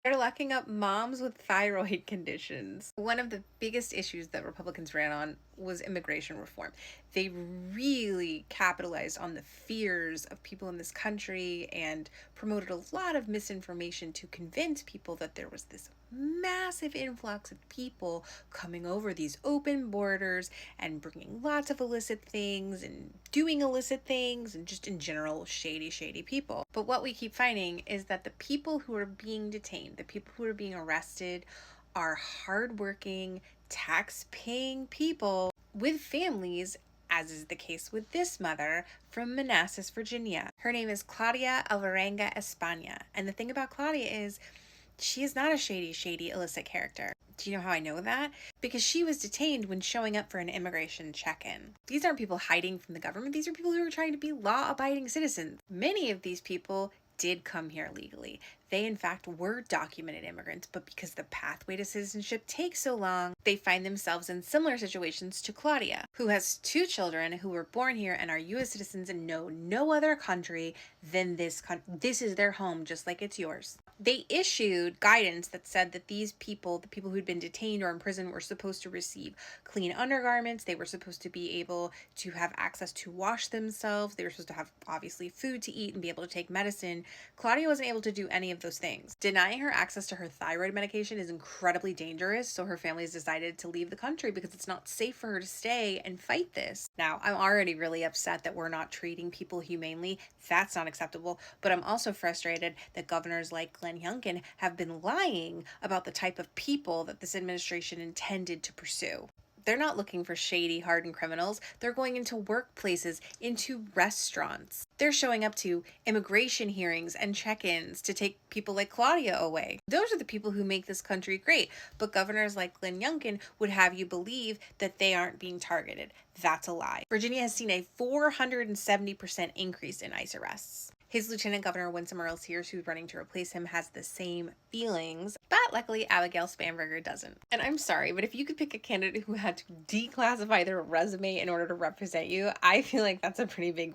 They're locking up moms with thyroid conditions. One of the biggest issues that Republicans ran on was immigration reform. They really capitalized on the fears of people in this country and promoted a lot of misinformation to convince people that there was this massive influx of people coming over these open borders and bringing lots of illicit things and doing illicit things and just in general shady people. But what we keep finding is that the people who are being detained, the people who are being arrested, are hardworking, tax-paying people with families, as is the case with this mother from Manassas, Virginia. Her name is Claudia Alvarenga España. And the thing about Claudia is she is not a shady, illicit character. Do you know how I know that? Because she was detained when showing up for an immigration check-in. These aren't people hiding from the government. These are people who are trying to be law-abiding citizens. Many of these people did come here legally. They, in fact, were documented immigrants, but because the pathway to citizenship takes so long, they find themselves in similar situations to Claudia, who has two children who were born here and are U.S. citizens and know no other country than this country. This is their home, just like it's yours. They issued guidance that said that these people, the people who'd been detained or in prison, were supposed to receive clean undergarments. They were supposed to be able to have access to wash themselves. They were supposed to have, obviously, food to eat and be able to take medicine. Claudia wasn't able to do any of those things. Denying her access to her thyroid medication is incredibly dangerous, so her family has decided to leave the country because it's not safe for her to stay and fight this. Now, I'm already really upset that we're not treating people humanely. That's not acceptable, but I'm also frustrated that governors like Glenn Youngkin have been lying about the type of people that this administration intended to pursue. They're not looking for shady, hardened criminals. They're going into workplaces, into restaurants. They're showing up to immigration hearings and check-ins to take people like Claudia away. Those are the people who make this country great. But governors like Glenn Youngkin would have you believe that they aren't being targeted. That's a lie. Virginia has seen a 470% increase in ICE arrests. His Lieutenant Governor Winsome Earl-Sears, who's running to replace him, has the same feelings, but luckily Abigail Spanberger doesn't. And I'm sorry, but if you could pick a candidate who had to declassify their resume in order to represent you, I feel like that's a pretty big